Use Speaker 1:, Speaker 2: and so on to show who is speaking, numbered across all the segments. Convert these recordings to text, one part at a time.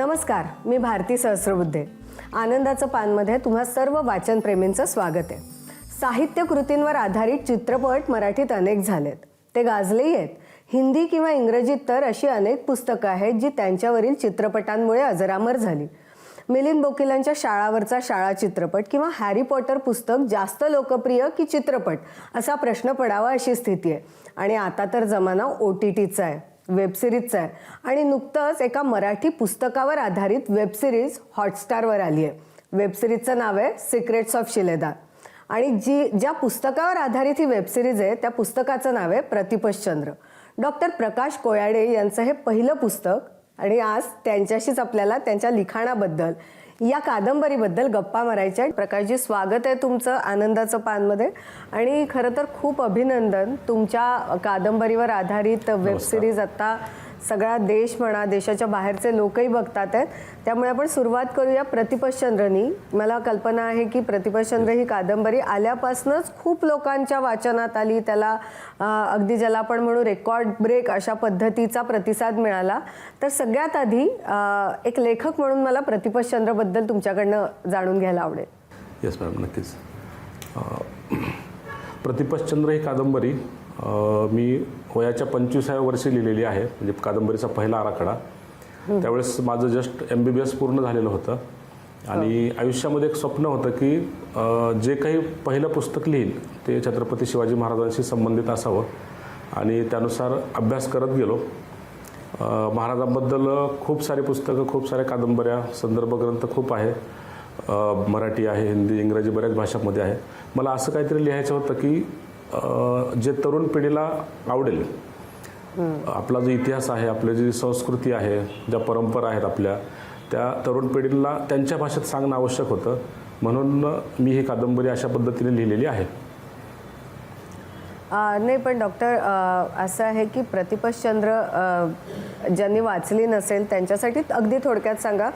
Speaker 1: नमस्कार, मी भारती सहस्रबुद्धे. आनंदाचं पानमध्ये तुम्हा सर्व वाचनप्रेमींचं स्वागत आहे. साहित्य कृतींवर आधारित चित्रपट मराठीत अनेक झालेत, ते गाजलेही आहेत. हिंदी किंवा इंग्रजीत तर अशी अनेक पुस्तकं आहेत जी त्यांच्यावरील चित्रपटांमुळे अजरामर झाली. मिलिंद बोकीलांच्या शाळावरचा शाळा चित्रपट किंवा हॅरी पॉटर पुस्तक जास्त लोकप्रिय की चित्रपट असा प्रश्न पडावा अशी स्थिती आहे. आणि आता तर जमाना OTTचा आहे, वेबसिरीजचा आहे. आणि नुकतंच एका मराठी पुस्तकावर आधारित वेबसिरीज हॉटस्टारवर आली आहे. वेबसिरीजचं नाव आहे सिक्रेट्स ऑफ शिलेदार. आणि ज्या पुस्तकावर आधारित ही वेबसिरीज आहे त्या पुस्तकाचं नाव आहे प्रतिपश्चंद्र. डॉक्टर प्रकाश कोयाडे यांचं हे पहिलं पुस्तक. आणि आज त्यांच्याशीच आपल्याला त्यांच्या लिखाणाबद्दल, या कादंबरीबद्दल गप्पा मारायच्या. प्रकाशजी, स्वागत आहे तुमचं आनंदाचं पानमध्ये. आणि खरं तर खूप अभिनंदन, तुमच्या कादंबरीवर आधारित वेबसिरीज आता सगळा देश म्हणा, देशाच्या बाहेरचे लोकही बघतात आहेत. त्यामुळे आपण सुरुवात करूया प्रतिपश्चंद्रनी. मला कल्पना आहे की प्रतिपश्चंद्र ही कादंबरी आल्यापासूनच खूप लोकांच्या वाचनात आली. त्याला अगदी ज्याला आपण म्हणू रेकॉर्ड ब्रेक अशा पद्धतीचा प्रतिसाद मिळाला. तर सगळ्यात आधी एक लेखक म्हणून मला प्रतिपश्चंद्रबद्दल तुमच्याकडनं जाणून घ्यायला आवडेल.
Speaker 2: येस मॅडम, नक्कीच. प्रतिपश्चंद्र ही कादंबरी मी वयाच्या 25व्या वर्षी लिहिलेली आहे. म्हणजे कादंबरीचा पहिला आराखडा. त्यावेळेस माझं जस्ट MBBS पूर्ण झालेलं होतं. आणि आयुष्यामध्ये एक स्वप्न होतं की जे काही पहिलं पुस्तक लिहील ते छत्रपती शिवाजी महाराजांशी संबंधित असावं. आणि त्यानुसार अभ्यास करत गेलो. महाराजांबद्दल खूप सारी पुस्तकं, खूप साऱ्या कादंबऱ्या, संदर्भ ग्रंथ खूप आहे. मराठी आहे, हिंदी, इंग्रजी, बऱ्याच भाषांमध्ये आहे. मला असं काहीतरी लिहायचं होतं की जे तरुण पिढीला आवडेल. आपला जो इतिहास आहे, आपली जी संस्कृती आहे, ज्या परंपरा आहेत आपल्या, त्या तरुण पिढीला त्यांच्या भाषेत सांगणं आवश्यक होतं. म्हणून मी ही कादंबरी अशा पद्धतीने लिहिलेली आहे.
Speaker 1: नाही, पण डॉक्टर, असं आहे की प्रतिपश्चंद्र ज्यांनी वाचली नसेल त्यांच्यासाठी अगदी थोडक्यात सांगा.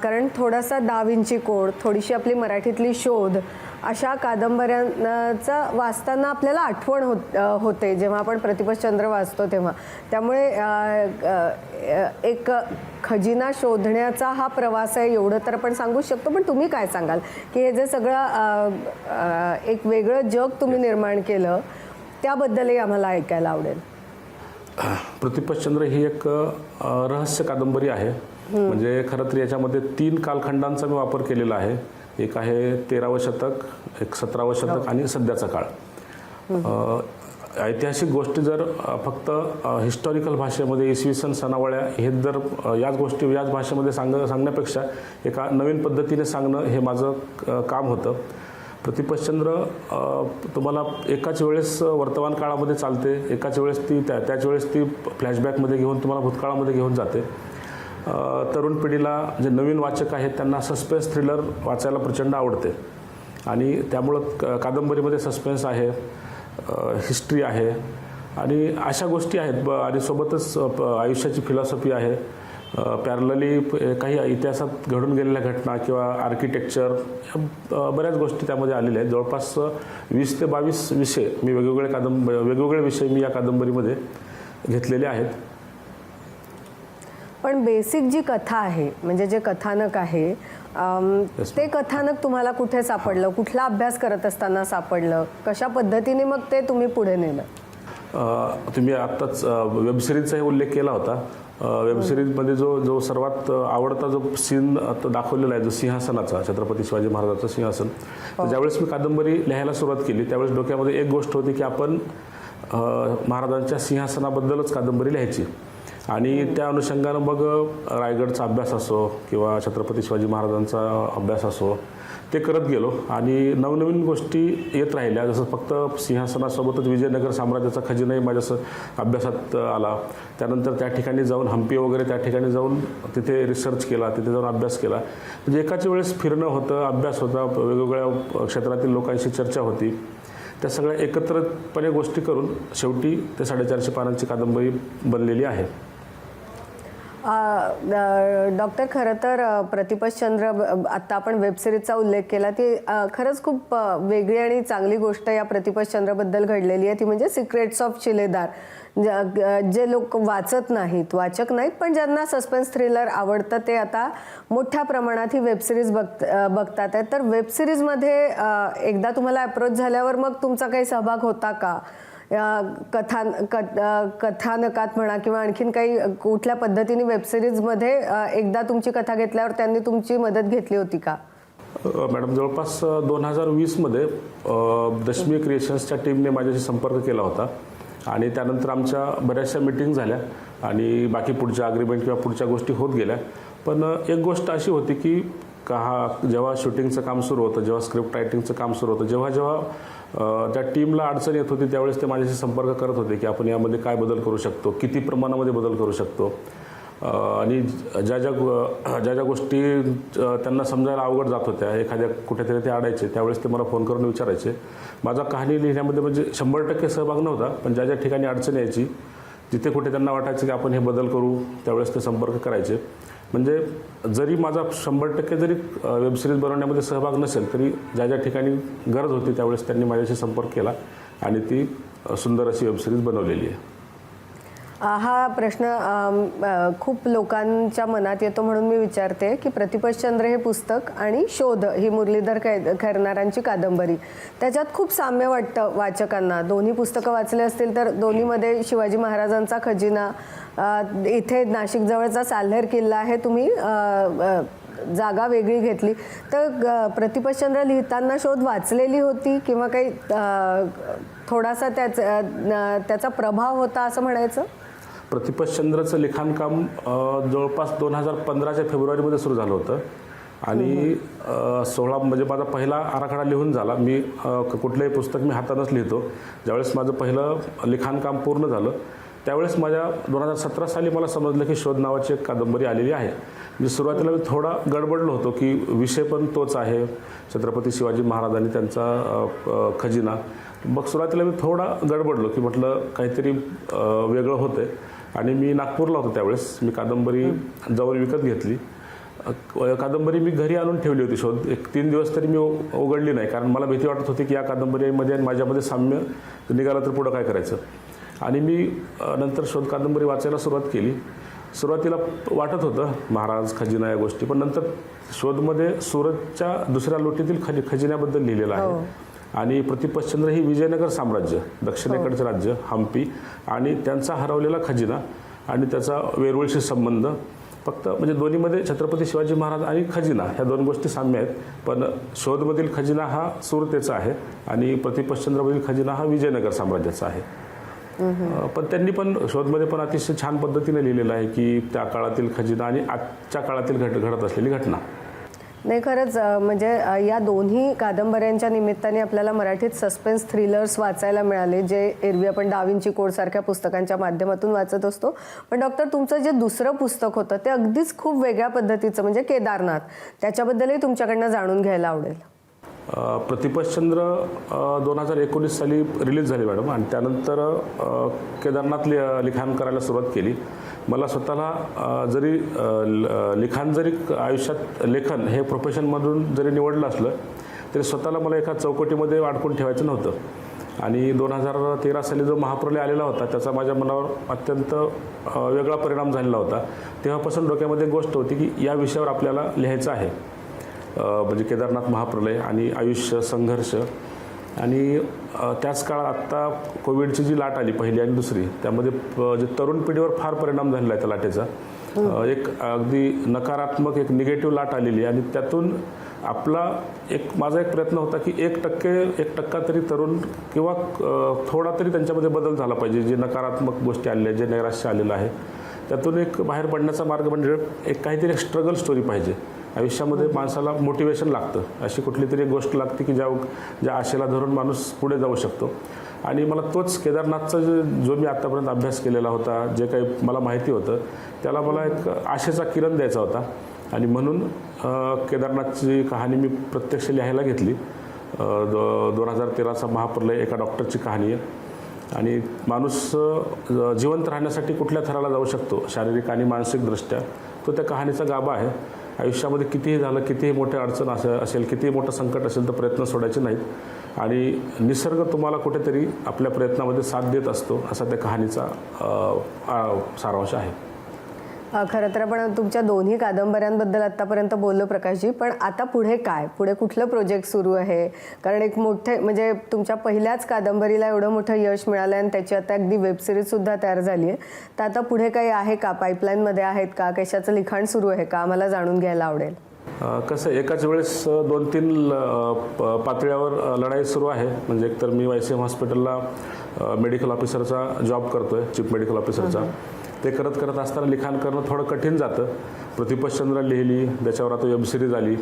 Speaker 1: कारण थोडासा दा विंची कोड, थोडीशी आपली मराठीतली शोध अशा कादंबऱ्यांचा वाचताना आपल्याला आठवण होते जेव्हा आपण प्रतिपश्चंद्र वाचतो तेव्हा. त्यामुळे एक खजिना शोधण्याचा हा प्रवास आहे एवढं तर आपण सांगू शकतो. पण तुम्ही काय सांगाल की हे जे सगळं एक वेगळं जग तुम्ही निर्माण केलं त्याबद्दलही आम्हाला ऐकायला आवडेल.
Speaker 2: प्रतिपश्चंद्र ही एक रहस्य कादंबरी आहे. म्हणजे खरं तर याच्यामध्ये 3 कालखंडांचा मी वापर केलेला आहे. एक आहे 13वं शतक, एक 17वं शतक आणि सध्याचा काळ. ऐतिहासिक गोष्टी जर फक्त हिस्टॉरिकल भाषेमध्ये इसवी सन सनावळ्या हे जर याच गोष्टी याच भाषेमध्ये सांगण्यापेक्षा एका नवीन पद्धतीने सांगणं हे माझं काम होतं. प्रतिपश्चंद्र तुम्हाला एकाच वेळेस वर्तमान काळामध्ये चालते, एकाच वेळेस ती त्याच वेळेस ती फ्लॅशबॅकमध्ये घेऊन तुम्हाला भूतकाळामध्ये घेऊन जाते. तरुण पिढीला जे नवीन वाचक आहेत त्यांना सस्पेन्स थ्रिलर वाचायला प्रचंड आवडते. आणि त्यामुळं कादंबरीमध्ये सस्पेन्स आहे, हिस्ट्री आहे आणि अशा गोष्टी आहेत. आणि सोबतच आयुष्याची फिलॉसॉफी आहे. पॅरलली काही इतिहासात घडून गेलेल्या घटना किंवा आर्किटेक्चर, बऱ्याच गोष्टी त्यामध्ये आलेल्या आहेत. जवळपास 20 ते 22 विषय मी वेगवेगळे विषय मी या कादंबरीमध्ये घेतलेले आहेत.
Speaker 1: पण बेसिक जी कथा आहे, म्हणजे जे कथानक आहे, ते कथानक तुम्हाला कुठे सापडलं? कुठला अभ्यास करत असताना सापडलं? कशा पद्धतीने मग ते तुम्ही पुढे नेलं?
Speaker 2: तुम्ही आत्ताच वेबसिरीजचाही उल्लेख केला होता. वेबसिरीजमध्ये जो सर्वात आवडता जो सीन दाखवलेला आहे, जो सिंहासनाचा, छत्रपती शिवाजी महाराजांचं सिंहासन. ज्यावेळेस मी कादंबरी लिहायला सुरुवात केली त्यावेळेस डोक्यामध्ये एक गोष्ट होती की आपण महाराजांच्या सिंहासनाबद्दलच कादंबरी लिहायची. आणि त्या अनुषंगानं मग रायगडचा अभ्यास असो किंवा छत्रपती शिवाजी महाराजांचा अभ्यास असो ते करत गेलो. आणि नवनवीन गोष्टी येत राहिल्या. जसं फक्त सिंहासनासोबतच विजयनगर साम्राज्याचा खजिनाही माझ्या अभ्यासात आला. त्यानंतर त्या ठिकाणी जाऊन हम्पी वगैरे त्या ठिकाणी जाऊन तिथे रिसर्च केला, तिथे जाऊन अभ्यास केला. म्हणजे एकाच वेळेस फिरणं होतं, अभ्यास होता, वेगवेगळ्या क्षेत्रातील लोकांशी चर्चा होती. त्या सगळ्या एकत्रितपणे गोष्टी करून शेवटी ते 450 पानांची कादंबरी बनलेली आहे.
Speaker 1: डॉक्टर, खरं तर प्रतिपतचंद्र आत्ता आपण वेबसिरीजचा उल्लेख केला, ती खरंच खूप वेगळी आणि चांगली गोष्ट या प्रतिपतचंद्रबद्दल घडलेली आहे. ती म्हणजे सिक्रेट्स ऑफ चिलेदार. जे लोक वाचत नाहीत, वाचक नाहीत, पण ज्यांना सस्पेन्स थ्रिलर आवडतं ते आता मोठ्या प्रमाणात ही वेबसिरीज बघतात आहेत. तर वेबसिरीजमध्ये एकदा तुम्हाला अप्रोच झाल्यावर मग तुमचा काही सहभाग होता का? कथानकात म्हणा किंवा आणखीन काही कुठल्या पद्धतीने वेबसिरीजमध्ये एकदा तुमची कथा घेतल्यावर त्यांनी तुमची मदत घेतली होती का?
Speaker 2: मॅडम, जवळपास 2020मध्ये दशमी क्रिएशन्सच्या टीमने माझ्याशी संपर्क केला होता आणि त्यानंतर आमच्या बऱ्याचशा मीटिंग झाल्या आणि बाकी पुढच्या अग्रीमेंट किंवा पुढच्या गोष्टी होत गेल्या. पण एक गोष्ट अशी होती की जेव्हा शूटिंगचं काम सुरू होतं, जेव्हा स्क्रिप्ट रायटिंगचं काम सुरू होतं, जेव्हा त्या टीमला अडचण येत होती त्यावेळेस ते माझ्याशी संपर्क करत होते की आपण यामध्ये काय बदल करू शकतो, किती प्रमाणामध्ये बदल करू शकतो. आणि ज्या ज्या गोष्टी त्यांना समजायला अवघड जात होत्या, एखाद्या कुठेतरी ते अडायचे, त्यावेळेस ते मला फोन करून विचारायचे. माझा कहाणी लिहिण्यामध्ये म्हणजे 100% सहभाग नव्हता, पण ज्या ज्या ठिकाणी अडचण यायची, जिथे कुठे त्यांना वाटायचं की आपण हे बदल करू, त्यावेळेस ते संपर्क करायचे. म्हणजे जरी माझा 100% जरी वेबसिरीज बनवण्यामध्ये सहभाग नसेल तरी ज्या ज्या ठिकाणी गरज होती त्यावेळेस त्यांनी माझ्याशी संपर्क केला आणि ती सुंदर अशी वेबसिरीज बनवलेली आहे.
Speaker 1: हा प्रश्न खूप लोकांच्या मनात येतो म्हणून मी विचारते की प्रतिपतचंद्र हे पुस्तक आणि शोध ही मुरलीधर खैरनारांची कादंबरी, त्याच्यात खूप साम्य वाटतं वाचकांना. दोन्ही पुस्तकं वाचले असतील तर दोन्हीमध्ये शिवाजी महाराजांचा खजिना, इथे नाशिकजवळचा साल्हेर किल्ला आहे, तुम्ही जागा वेगळी घेतली. तर प्रतिपतचंद्र लिहिताना शोध वाचलेली होती किंवा काही थोडासा त्याचा प्रभाव होता असं म्हणायचं?
Speaker 2: प्रतिपतचंद्रचं लिखाणकाम जवळपास 2015च्या फेब्रुवारीमध्ये सुरू झालं होतं आणि 16 म्हणजे माझा पहिला आराखडा लिहून झाला. मी कुठलंही पुस्तक मी हातानंच लिहितो. ज्यावेळेस माझं पहिलं लिखाणकाम पूर्ण झालं त्यावेळेस माझ्या 2017 साली मला समजलं की शोध नावाची एक कादंबरी आलेली आहे. म्हणजे सुरुवातीला मी थोडा गडबडलो होतो की विषय पण तोच आहे, छत्रपती शिवाजी महाराजांनी त्यांचा खजिना. मग सुरुवातीला मी थोडा गडबडलो की म्हटलं काहीतरी वेगळं होतं आणि मी नागपूरला होतो त्यावेळेस. मी कादंबरी जाऊन विकत घेतली. कादंबरी मी घरी आणून ठेवली होती. शोध 3 दिवस तरी मी उघडली नाही, कारण मला भीती वाटत होती की या कादंबरीमध्ये आणि माझ्यामध्ये साम्य निघालं तर पुढं काय करायचं. आणि मी नंतर शोध कादंबरी वाचायला सुरुवात केली. सुरुवातीला वाटत होतं महाराज, खजिना या गोष्टी, पण नंतर शोधमध्ये सुरतच्या दुसऱ्या लोटीतील खजिन्याबद्दल लिहिलेलं आहे. आणि प्रतिपतचंद्र ही विजयनगर साम्राज्य, दक्षिणेकडचं राज्य, हम्पी आणि त्यांचा हरवलेला खजिना आणि त्याचा वेरूळशी संबंध. फक्त म्हणजे दोन्हीमध्ये छत्रपती शिवाजी महाराज आणि खजिना ह्या 2 गोष्टी साम्य आहेत. पण शोधमधील खजिना हा सुरतेचा आहे आणि प्रतिपतचंद्रमधील खजिना हा विजयनगर साम्राज्याचा आहे. पण त्यांनी पण शोधमध्ये पण अतिशय छान पद्धतीने लिहिलेलं आहे की त्या काळातील खजिना आणि आजच्या काळातील घडत असलेली घटना.
Speaker 1: नाही, खरंच म्हणजे या दोन्ही कादंबऱ्यांच्या निमित्ताने आपल्याला मराठीत सस्पेन्स थ्रिलर्स वाचायला मिळाले, जे एरवी आपण डा विंची कोड सारख्या पुस्तकांच्या माध्यमातून वाचत असतो. पण डॉक्टर, तुमचं जे दुसरं पुस्तक होतं ते अगदीच खूप वेगळ्या पद्धतीचं, म्हणजे केदारनाथ, त्याच्याबद्दलही तुमच्याकडनं जाणून घ्यायला आवडेल.
Speaker 2: प्रतिपतचंद्र 2019 साली रिलीज झाली मॅडम आणि त्यानंतर केदारनाथ लिखाण करायला सुरुवात केली. मला स्वतःला जरी लिखाण जरी आयुष्यात लेखन हे प्रोफेशनमधून जरी निवडलं असलं तरी स्वतःला मला एका चौकटीमध्ये अडकून ठेवायचं नव्हतं. आणि 2013 साली जो महाप्रलय आलेला होता त्याचा माझ्या मनावर अत्यंत वेगळा परिणाम झालेला होता. तेव्हापासून डोक्यामध्ये एक गोष्ट होती की या विषयावर आपल्याला लिहायचं आहे. म्हणजे केदारनाथ, महाप्रलय आणि आयुष्य, संघर्ष. आणि त्याच काळात आत्ता कोविडची जी लाट आली पहिली आणि दुसरी, त्यामध्ये जे तरुण पिढीवर फार परिणाम झालेला आहे त्या लाटेचा. एक अगदी नकारात्मक एक निगेटिव्ह लाट आलेली आणि त्यातून माझा एक प्रयत्न होता की 1% तरी तरुण किंवा थोडा तरी त्यांच्यामध्ये बदल झाला पाहिजे. जे नकारात्मक गोष्टी आलेल्या आहेत, जे नैराश्य आलेलं आहे, त्यातून एक बाहेर पडण्याचा मार्ग म्हणजे एक काहीतरी एक स्ट्रगल स्टोरी पाहिजे. आयुष्यामध्ये माणसाला मोटिवेशन लागतं, अशी कुठली तरी एक गोष्ट लागते की ज्या आशेला धरून माणूस पुढे जाऊ शकतो. आणि मला तोच केदारनाथचा जो मी आत्तापर्यंत अभ्यास केलेला होता, जे काही मला माहिती होतं, त्याला मला एक आशेचा किरण द्यायचा होता. आणि म्हणून केदारनाथची कहाणी मी प्रत्यक्ष लिहायला घेतली. 2013चा महाप्रलय एका डॉक्टरची कहाणी आहे आणि माणूस जिवंत राहण्यासाठी कुठल्या थराला जाऊ शकतो शारीरिक आणि मानसिकदृष्ट्या, तो त्या कहाणीचा गाभा आहे. आयुष्यामध्ये कितीही झालं, कितीही मोठ्या अडचण असेल, कितीही मोठं संकट असेल, तर प्रयत्न सोडायचे नाहीत आणि निसर्ग तुम्हाला कुठेतरी आपल्या प्रयत्नामध्ये साथ देत असतो, असा त्या कहाणीचा सारांश आहे.
Speaker 1: खरं तर आपण तुमच्या दोन्ही कादंबऱ्यांबद्दल आत्तापर्यंत बोललो प्रकाशजी, पण आता पुढे काय, पुढे कुठलं प्रोजेक्ट सुरू आहे? कारण एक मोठे म्हणजे तुमच्या पहिल्याच कादंबरीला एवढं मोठं यश मिळालं आणि त्याची आता अगदी वेबसिरीजसुद्धा तयार झाली आहे. तर आता पुढे काही आहे का, पाईपलाईनमध्ये आहेत का, कशाचं लिखाण सुरू आहे का, आम्हाला जाणून घ्यायला आवडेल.
Speaker 2: कसं एकाच वेळेस 2-3 पातळ्यावर लढाई सुरू आहे. म्हणजे एकतर मी YCM हॉस्पिटलला मेडिकल ऑफिसरचा जॉब करतोय, चीफ मेडिकल ऑफिसरचा. ते करत करत असताना लिखाण करणं थोडं कठीण जातं. प्रतिपतचंद्र लिहिली, त्याच्यावर आता वेबसिरीज आली.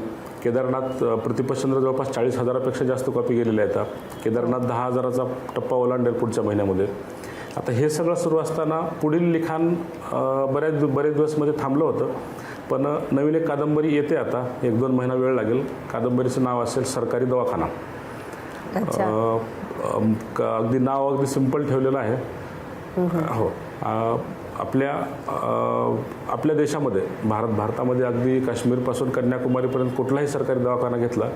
Speaker 2: केदारनाथ प्रतिपतचंद्र जवळपास 40,000पेक्षा जास्त कॉपी गेलेल्या आहेत. केदारनाथ 10,000चा टप्पा ओलांडेल पुढच्या महिन्यामध्ये. आता हे सगळं सुरू असताना पुढील लिखाण बरेच दिवसमध्ये थांबलं होतं, पण नवीन एक कादंबरी येते आता. 1-2 महिना वेळ लागेल. कादंबरीचं नाव असेल सरकारी दवाखाना. अगदी नाव अगदी सिंपल ठेवलेलं आहे. हो, आपल्या देशामध्ये भारतामध्ये अगदी काश्मीरपासून कन्याकुमारीपर्यंत कुठलाही सरकारी दवाखाना घेतला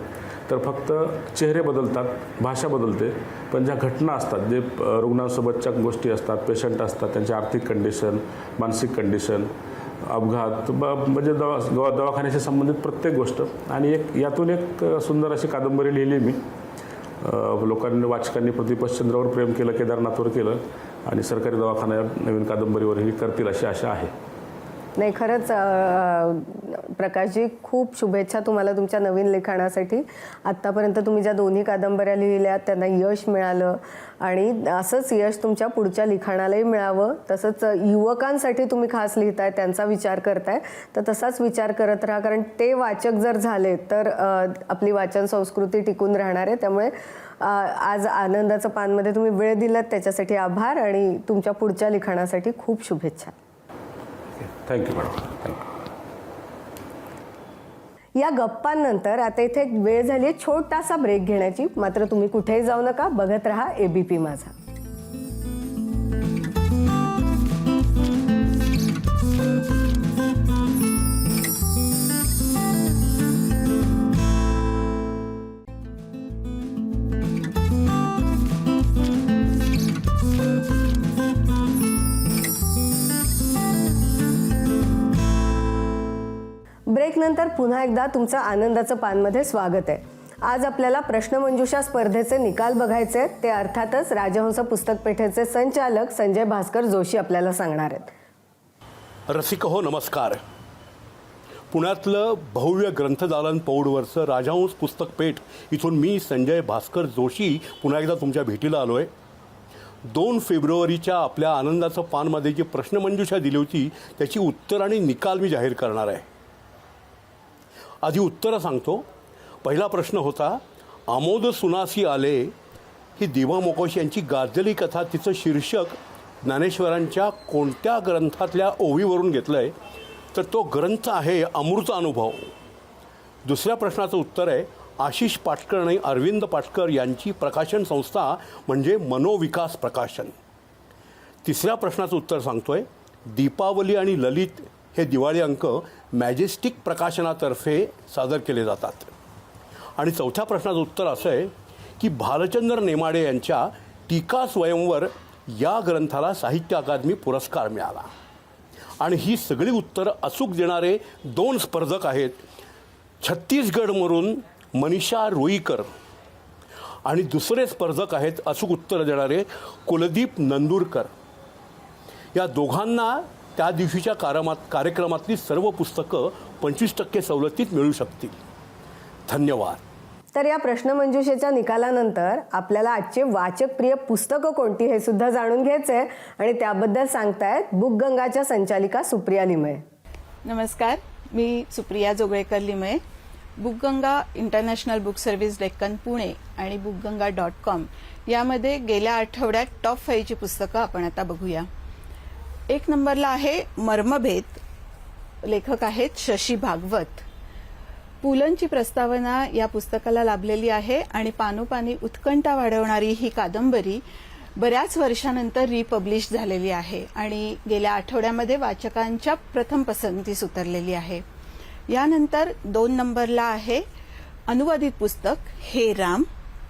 Speaker 2: तर फक्त चेहरे बदलतात, भाषा बदलते, पण ज्या घटना असतात, जे रुग्णांसोबतच्या गोष्टी असतात, पेशंट असतात, त्यांची आर्थिक कंडिशन, मानसिक कंडिशन, अपघात, म्हणजे दवाखान्याशी संबंधित प्रत्येक गोष्ट. आणि यातून एक सुंदर अशी कादंबरी लिहिली मी. लोकांनी, वाचकांनी प्रतिपतचंद्रावर प्रेम केलं, केदारनाथवर केलं आणि सरकारी दवाखान्यावर नवीन कादंबरीवरही करतील अशी आशा आहे.
Speaker 1: नाही, खरंच प्रकाशजी, खूप शुभेच्छा तुम्हाला तुमच्या नवीन लिखाणासाठी. आत्तापर्यंत तुम्ही ज्या दोन्ही कादंबऱ्या लिहिल्या त्यांना यश मिळालं आणि असंच यश तुमच्या पुढच्या लिखाणालाही मिळावं. तसंच युवकांसाठी तुम्ही खास लिहिताय, त्यांचा विचार करताय, तर तसाच विचार करत राहा, कारण ते वाचक जर झाले तर आपली वाचन संस्कृती टिकून राहणार आहे. त्यामुळे आज आनंदाचं पानमध्ये तुम्ही वेळ दिलात त्याच्यासाठी आभार आणि तुमच्या पुढच्या लिखाणासाठी खूप शुभेच्छा.
Speaker 2: Thank you madam. थँक्यू.
Speaker 1: या गप्पांनंतर आता इथे एक वेळ झाली आहे छोटासा ब्रेक घेण्याची. मात्र तुम्ही कुठेही जाऊ नका, बघत राहा ABP माझा. ब्रेकनंतर पुन्हा एकदा तुमचं आनंदाचं पानमध्ये स्वागत आहे. आज आपल्याला प्रश्नमंजुषा स्पर्धेचे निकाल बघायचे आहेत. ते अर्थातच राजहंस पुस्तक पेठेचे संचालक संजय भास्कर जोशी आपल्याला सांगणार आहेत.
Speaker 3: रसिक हो, नमस्कार. पुण्यातलं भव्य ग्रंथदालन पौडवरचं राजहंस पुस्तक पेठ इथून मी संजय भास्कर जोशी पुन्हा एकदा तुमच्या भेटीला आलो आहे. 2 फेब्रुवारीच्या आपल्या आनंदाचं पानमध्ये जी प्रश्नमंजुषा दिली होती त्याची उत्तर आणि निकाल मी जाहीर करणार आहे. आधी उत्तरं सांगतो. पहिला प्रश्न होता, आमोद सुनासी आले ही दिवा मोकोश यांची गाजलेली कथा, तिचं शीर्षक ज्ञानेश्वरांच्या कोणत्या ग्रंथातल्या ओवीवरून घेतलं आहे? तर तो ग्रंथ आहे अमृत अनुभव. दुसऱ्या प्रश्नाचं उत्तर आहे, आशिष पाटकर आणि अरविंद पाटकर यांची प्रकाशन संस्था म्हणजे मनोविकास प्रकाशन. तिसऱ्या प्रश्नाचं उत्तर सांगतोय, दीपावली आणि ललित हे दिवाळी अंक मॅजेस्टिक प्रकाशनातर्फे सादर केले जातात. आणि चौथ्या प्रश्नाचं उत्तर असं आहे की भालचंद्र नेमाडे यांच्या टीका स्वयंवर या ग्रंथाला साहित्य अकादमी पुरस्कार मिळाला. आणि ही सगळी उत्तरं अचूक देणारे 2 स्पर्धक आहेत. छत्तीसगडवरून मनीषा रुईकर आणि दुसरे स्पर्धक आहेत अचूक उत्तर देणारे कुलदीप नंदुरकर. या दोघांना त्या दिवशीच्या कार्यक्रमातली सर्व पुस्तकं 25% सवलतीत मिळू शकतील. धन्यवाद.
Speaker 1: तर या प्रश्नमंजुषेच्या निकालानंतर आपल्याला आजचे वाचकप्रिय पुस्तकं कोणती हे सुद्धा जाणून घ्यायचं आहे आणि त्याबद्दल सांगतायत बुकगंगाच्या संचालिका सुप्रिया लिमये.
Speaker 4: नमस्कार, मी Supriya Joglekar Limaye. Bookganga international book service Deccan Pune आणि बुकगंगा.com यामध्ये गेल्या आठवड्यात टॉप 5ची पुस्तकं आपण आता बघूया. 1 नंबरला आहे मर्मभेद. लेखक आहेत शशी भागवत. पुलंची प्रस्तावना या पुस्तकाला लाभलेली आहे आणि पानोपानी उत्कंठा वाढवणारी ही कादंबरी बऱ्याच वर्षानंतर रिपब्लिश झालेली आहे आणि गेल्या आठवड्यामध्ये वाचकांच्या प्रथम पसंतीस उतरलेली आहे. यानंतर 2 नंबरला आहे अनुवादित पुस्तक हे राम.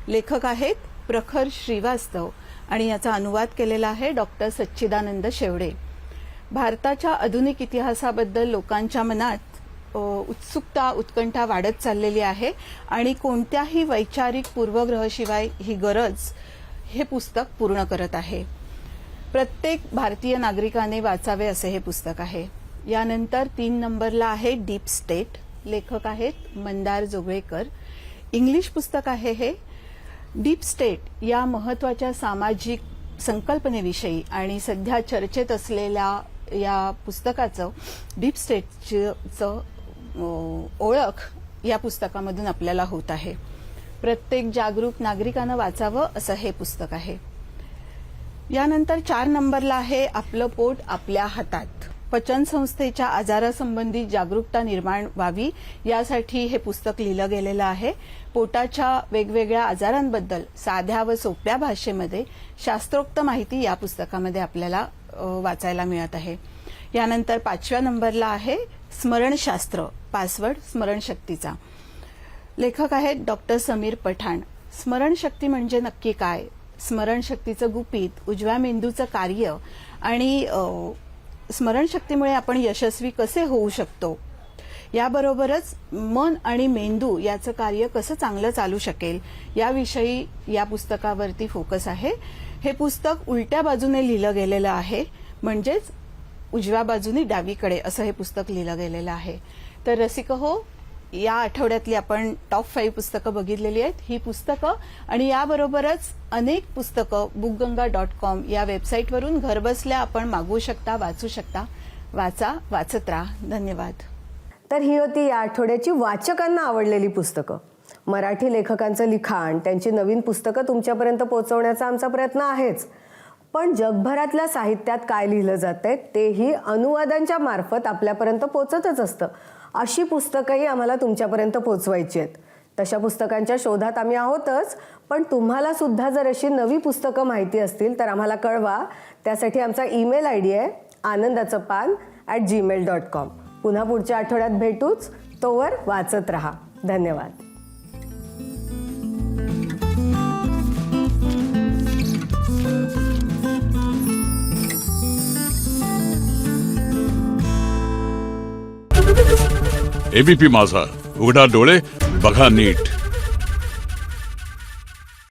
Speaker 4: लेखक आहेत प्रखर श्रीवास्तव आणि याचा अनुवाद केलेला आहे डॉक्टर सच्चिदानंद शेवडे. भारताच्या आधुनिक इतिहासाबद्दल लोकांच्या मनात उत्सुकता उत्कंठा वाढत चाललेली आहे आणि कोणत्याही वैचारिक पूर्वग्रहाशिवाय ही गरज हे पुस्तक पूर्ण करत आहे. प्रत्येक भारतीय नागरिकाने वाचावे असे हे पुस्तक आहे. यानंतर 3 नंबरला आहे डीप स्टेट. लेखक आहेत मंदार जोगळेकर. इंग्लिश पुस्तक आहे हे. डीप स्टेट या महत्वाच्या सामाजिक संकल्पनेविषयी आणि सध्या चर्चेत असलेल्या या पुस्तकाचं डीप स्टेटचं ओळख या पुस्तकामधून आपल्याला होत आहे. प्रत्येक जागरूक नागरिकानं वाचावं असं हे पुस्तक आहे. यानंतर 4 नंबरला आहे आपलं पोट आपल्या हातात. पचन संस्थेच्या आजारासंबंधी जागरूकता निर्माण व्हावी यासाठी हे पुस्तक लिहिलं गेलेलं आहे. पोटाच्या वेगवेगळ्या आजारांबद्दल साध्या व सोप्या भाषेमध्ये शास्त्रोक्त माहिती या पुस्तकामध्ये आपल्याला वाचायला मिळत आहे. यानंतर 5व्या नंबरला आहे स्मरणशास्त्र, पासवर्ड स्मरणशक्तीचा. लेखक आहेत डॉक्टर समीर पठाण. स्मरणशक्ती म्हणजे नक्की काय, स्मरणशक्तीचं गुपित, उजव्या मेंदूचं कार्य आणि स्मरणशक्तीमुळे आपण यशस्वी कसे होऊ शकतो, याबरोबरच मन आणि मेंदू याचं कार्य कसं चांगलं चालू शकेल याविषयी या पुस्तकावरती फोकस आहे. हे पुस्तक उलट्या बाजूने लिहिलं गेलेलं आहे, म्हणजेच उजव्या बाजूने डावीकडे असं हे पुस्तक लिहिलं गेलेलं आहे. तर रसिक हो, या आठवड्यातली आपण टॉप 5 पुस्तकं बघितलेली आहेत. ही पुस्तकं आणि याबरोबरच अनेक पुस्तकं bookganga.com या वेबसाईटवरून घरबसल्या आपण मागवू शकता, वाचू शकता. वाचा, वाचत राहा. धन्यवाद.
Speaker 1: तर ही होती या आठवड्याची वाचकांना आवडलेली पुस्तकं. मराठी लेखकांचं लिखाण, त्यांची नवीन पुस्तकं तुमच्यापर्यंत पोहोचवण्याचा आमचा प्रयत्न आहेच. पण जगभरातल्या साहित्यात काय लिहिलं जातंय तेही अनुवादांच्या मार्फत आपल्यापर्यंत पोहोचतच असतं. अशी पुस्तकंही आम्हाला तुमच्यापर्यंत पोहोचवायची आहेत. तशा पुस्तकांच्या शोधात आम्ही आहोतच, पण तुम्हाला सुद्धा जर अशी नवी पुस्तकं माहिती असतील तर आम्हाला कळवा. त्यासाठी आमचा ईमेल ID आहे anandachapan@gmail.com. पुन्हा पुढच्या आठवड्यात भेटूच. तोवर वाचत रहा. धन्यवाद.
Speaker 5: ABP माझा, उघडा डोळे बघा नीट.